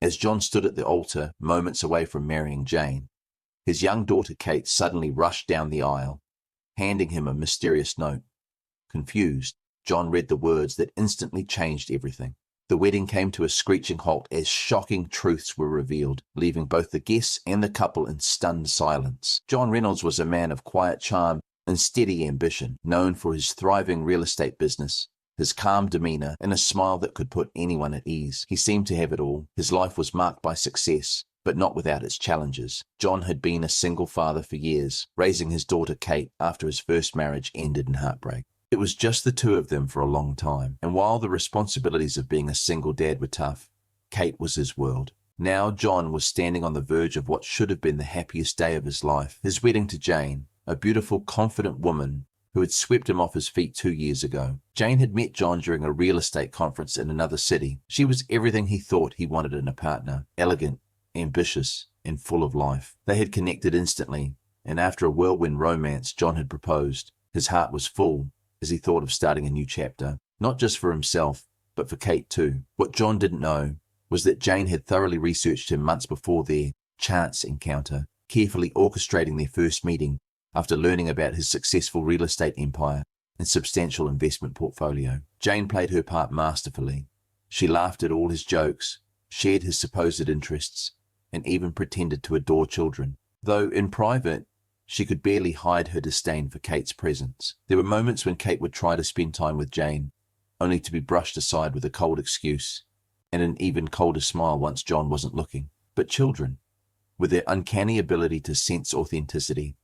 As John stood at the altar, moments away from marrying Jane, his young daughter Kate suddenly rushed down the aisle, handing him a mysterious note. Confused, John read the words that instantly changed everything. The wedding came to a screeching halt as shocking truths were revealed, leaving both the guests and the couple in stunned silence. John Reynolds was a man of quiet charm and steady ambition, known for his thriving real estate business, his calm demeanor, and a smile that could put anyone at ease. He seemed to have it all. His life was marked by success, but not without its challenges. John had been a single father for years, raising his daughter Kate after his first marriage ended in heartbreak. It was just the two of them for a long time, and while the responsibilities of being a single dad were tough, Kate was his world. Now John was standing on the verge of what should have been the happiest day of his life, his wedding to Jane, a beautiful, confident woman who had swept him off his feet 2 years ago. Jane had met John during a real estate conference in another city. She was everything he thought he wanted in a partner: elegant, ambitious, and full of life. They had connected instantly, and after a whirlwind romance, John had proposed. His heart was full as he thought of starting a new chapter, not just for himself, but for Kate too. What John didn't know was that Jane had thoroughly researched him months before their chance encounter, carefully orchestrating their first meeting after learning about his successful real estate empire and substantial investment portfolio. Jane played her part masterfully. She laughed at all his jokes, shared his supposed interests, and even pretended to adore children. Though in private, she could barely hide her disdain for Kate's presence. There were moments when Kate would try to spend time with Jane, only to be brushed aside with a cold excuse and an even colder smile once John wasn't looking. But children, with their uncanny ability to sense authenticity,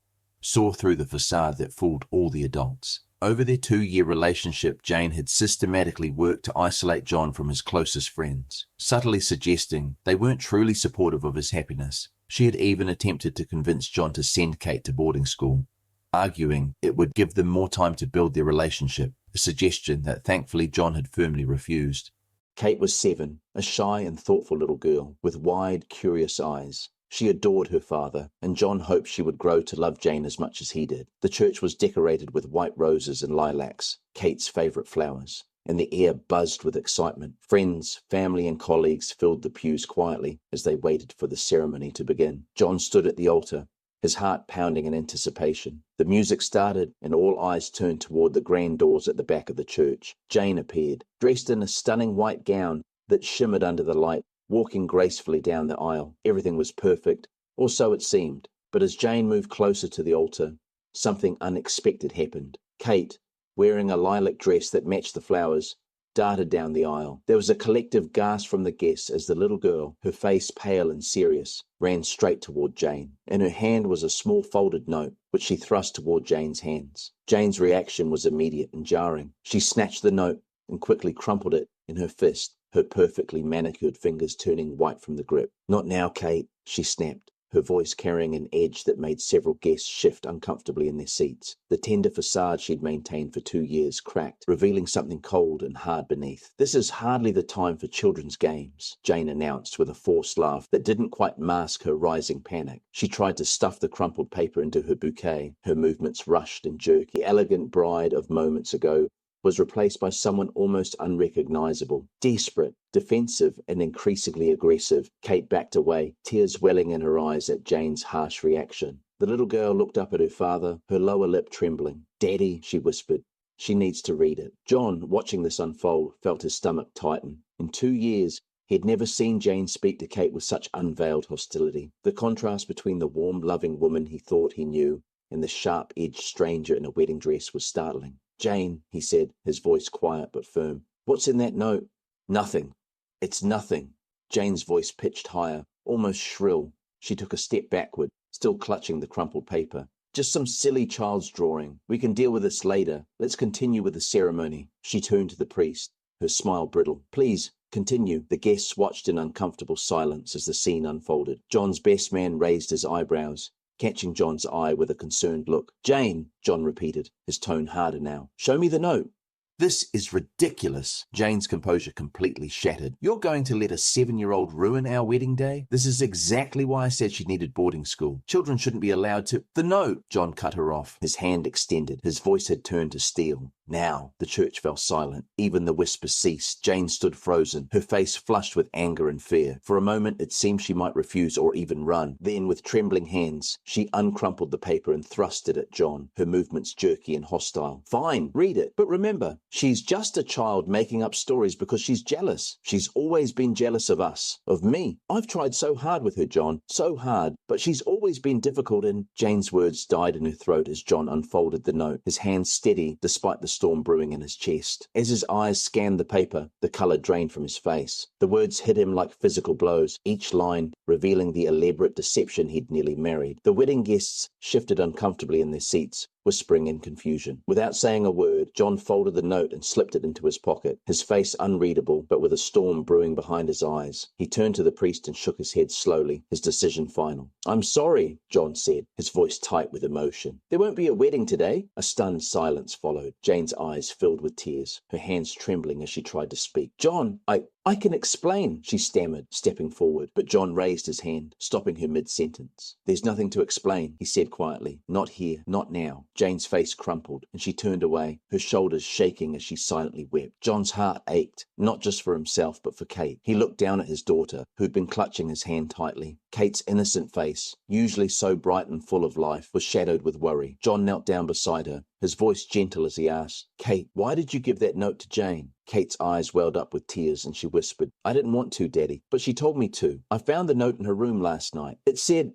saw through the facade that fooled all the adults. Over their 2-year relationship, Jane had systematically worked to isolate John from his closest friends, subtly suggesting they weren't truly supportive of his happiness. She had even attempted to convince John to send Kate to boarding school, arguing it would give them more time to build their relationship, a suggestion that thankfully John had firmly refused. Kate was 7, a shy and thoughtful little girl with wide, curious eyes. She adored her father, and John hoped she would grow to love Jane as much as he did. The church was decorated with white roses and lilacs, Kate's favorite flowers, and the air buzzed with excitement. Friends, family, and colleagues filled the pews quietly as they waited for the ceremony to begin. John stood at the altar, his heart pounding in anticipation. The music started, and all eyes turned toward the grand doors at the back of the church. Jane appeared, dressed in a stunning white gown that shimmered under the light, walking gracefully down the aisle. Everything was perfect, or so it seemed. But as Jane moved closer to the altar, something unexpected happened. Kate, wearing a lilac dress that matched the flowers, darted down the aisle. There was a collective gasp from the guests as the little girl, her face pale and serious, ran straight toward Jane. In her hand was a small folded note, which she thrust toward Jane's hands. Jane's reaction was immediate and jarring. She snatched the note and quickly crumpled it in her fist, her perfectly manicured fingers turning white from the grip. "Not now, Kate," she snapped, her voice carrying an edge that made several guests shift uncomfortably in their seats. The tender facade she'd maintained for 2 years cracked, revealing something cold and hard beneath. "This is hardly the time for children's games," Jane announced with a forced laugh that didn't quite mask her rising panic. She tried to stuff the crumpled paper into her bouquet, her movements rushed and jerky. The elegant bride of moments ago was replaced by someone almost unrecognizable. Desperate, defensive, and increasingly aggressive, Kate backed away, tears welling in her eyes at Jane's harsh reaction. The little girl looked up at her father, her lower lip trembling. "Daddy," she whispered, "she needs to read it." John, watching this unfold, felt his stomach tighten. In 2 years, he had never seen Jane speak to Kate with such unveiled hostility. The contrast between the warm, loving woman he thought he knew and the sharp-edged stranger in a wedding dress was startling. "Jane," he said, his voice quiet but firm, "what's in that note?" "Nothing. It's nothing." Jane's voice pitched higher, almost shrill. She took a step backward, still clutching the crumpled paper. "Just some silly child's drawing. We can deal with this later. Let's continue with the ceremony." She turned to the priest, her smile brittle. "Please, continue." The guests watched in uncomfortable silence as the scene unfolded. John's best man raised his eyebrows, catching John's eye with a concerned look. "Jane," John repeated, his tone harder now. "Show me the note." "This is ridiculous." Jane's composure completely shattered. "You're going to let a 7-year-old ruin our wedding day? This is exactly why I said she needed boarding school. Children shouldn't be allowed to—" "The note!" John cut her off, his hand extended. His voice had turned to steel. Now, the church fell silent. Even the whispers ceased. Jane stood frozen, her face flushed with anger and fear. For a moment, it seemed she might refuse or even run. Then, with trembling hands, she uncrumpled the paper and thrust it at John, her movements jerky and hostile. Fine, read it. But remember, she's just a child making up stories because she's jealous. She's always been jealous of us, of me. I've tried so hard with her, John, so hard, but she's always been difficult and... Jane's words died in her throat as John unfolded the note, his hands steady despite the storm brewing in his chest. As his eyes scanned the paper, the colour drained from his face. The words hit him like physical blows, each line revealing the elaborate deception he'd nearly married. The wedding guests shifted uncomfortably in their seats, whispering in confusion. Without saying a word, John folded the note and slipped it into his pocket, his face unreadable, but with a storm brewing behind his eyes. He turned to the priest and shook his head slowly, his decision final. "I'm sorry," John said, his voice tight with emotion. "There won't be a wedding today." A stunned silence followed, Jane's eyes filled with tears, her hands trembling as she tried to speak. "John, I can explain," she stammered, stepping forward, but John raised his hand, stopping her mid-sentence. "There's nothing to explain," he said quietly. "Not here, not now." Jane's face crumpled, and she turned away, her shoulders shaking as she silently wept. John's heart ached, not just for himself, but for Kate. He looked down at his daughter, who'd been clutching his hand tightly. Kate's innocent face, usually so bright and full of life, was shadowed with worry. John knelt down beside her, his voice gentle as he asked, "Kate, why did you give that note to Jane?" Kate's eyes welled up with tears and she whispered, "I didn't want to, Daddy, but she told me to. I found the note in her room last night. It said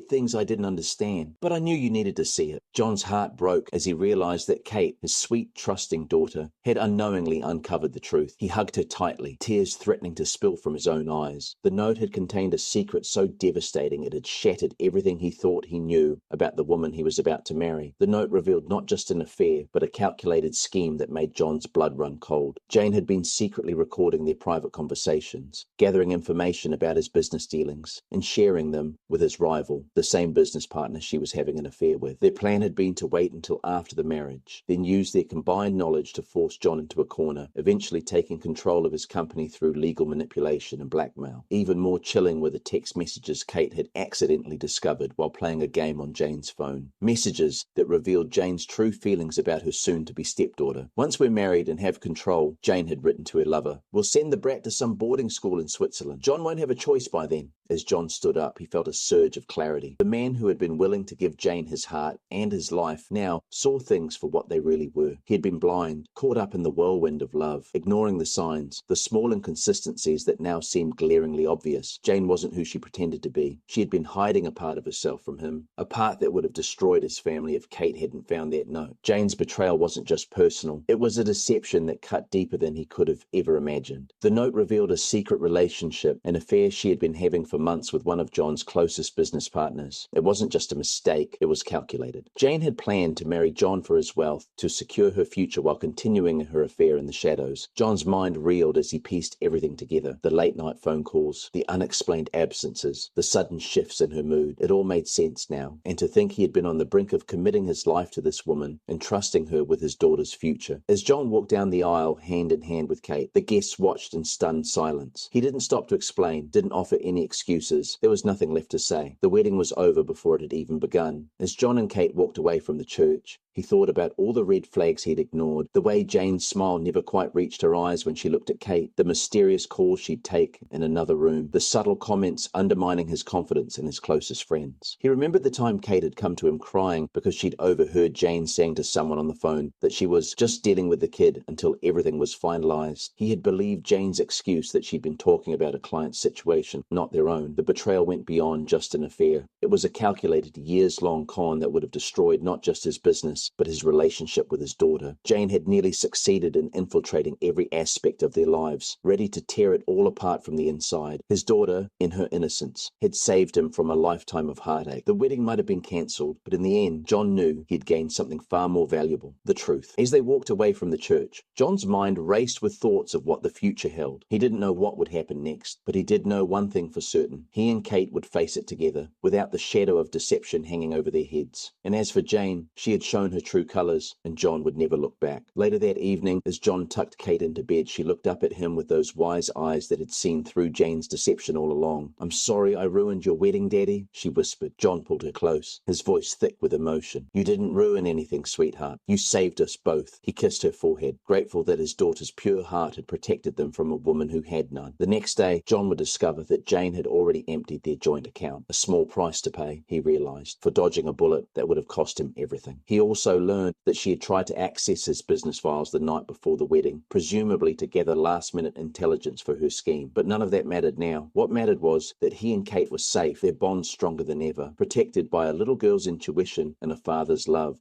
things I didn't understand, but I knew you needed to see it." John's heart broke as he realized that Kate, his sweet, trusting daughter, had unknowingly uncovered the truth. He hugged her tightly, tears threatening to spill from his own eyes. The note had contained a secret so devastating it had shattered everything he thought he knew about the woman he was about to marry. The note revealed not just an affair, but a calculated scheme that made John's blood run cold. Jane had been secretly recording their private conversations, gathering information about his business dealings, and sharing them with his rival, the same business partner she was having an affair with. Their plan had been to wait until after the marriage, then use their combined knowledge to force John into a corner, eventually taking control of his company through legal manipulation and blackmail. Even more chilling were the text messages Kate had accidentally discovered while playing a game on Jane's phone. Messages that revealed Jane's true feelings about her soon-to-be stepdaughter. "Once we're married and have control," Jane had written to her lover, "we'll send the brat to some boarding school in Switzerland. John won't have a choice by then." As John stood up, he felt a surge of clarity. The man who had been willing to give Jane his heart and his life now saw things for what they really were. He had been blind, caught up in the whirlwind of love, ignoring the signs, the small inconsistencies that now seemed glaringly obvious. Jane wasn't who she pretended to be. She had been hiding a part of herself from him, a part that would have destroyed his family if Kate hadn't found that note. Jane's betrayal wasn't just personal. It was a deception that cut deeper than he could have ever imagined. The note revealed a secret relationship, an affair she had been having for months with one of John's closest business partners. It wasn't just a mistake, it was calculated. Jane had planned to marry John for his wealth, to secure her future while continuing her affair in the shadows. John's mind reeled as he pieced everything together. The late-night phone calls, the unexplained absences, the sudden shifts in her mood. It all made sense now. And to think he had been on the brink of committing his life to this woman and trusting her with his daughter's future. As John walked down the aisle, hand in hand with Kate, the guests watched in stunned silence. He didn't stop to explain, didn't offer any excuses. There was nothing left to say. The wedding was over before it had even begun. As John and Kate walked away from the church, he thought about all the red flags he'd ignored, the way Jane's smile never quite reached her eyes when she looked at Kate, the mysterious calls she'd take in another room, the subtle comments undermining his confidence in his closest friends. He remembered the time Kate had come to him crying because she'd overheard Jane saying to someone on the phone that she was just dealing with the kid until everything was finalized. He had believed Jane's excuse that she'd been talking about a client's situation, not their own. The betrayal went beyond just an affair. It was a calculated years-long con that would have destroyed not just his business, but his relationship with his daughter. Jane had nearly succeeded in infiltrating every aspect of their lives, ready to tear it all apart from the inside. His daughter, in her innocence, had saved him from a lifetime of heartache. The wedding might have been cancelled, but in the end, John knew he'd gained something far more valuable, the truth. As they walked away from the church, John's mind raced with thoughts of what the future held. He didn't know what would happen next, but he did know one thing for certain. He and Kate would face it together, without the shadow of deception hanging over their heads. And as for Jane, she had shown known her true colours, and John would never look back. Later that evening, as John tucked Kate into bed, she looked up at him with those wise eyes that had seen through Jane's deception all along. "I'm sorry I ruined your wedding, Daddy," she whispered. John pulled her close, his voice thick with emotion. "You didn't ruin anything, sweetheart. You saved us both." He kissed her forehead, grateful that his daughter's pure heart had protected them from a woman who had none. The next day, John would discover that Jane had already emptied their joint account. A small price to pay, he realised, for dodging a bullet that would have cost him everything. He also learned that she had tried to access his business files the night before the wedding, presumably to gather last-minute intelligence for her scheme. But none of that mattered now. What mattered was that he and Kate were safe, their bond stronger than ever, protected by a little girl's intuition and a father's love.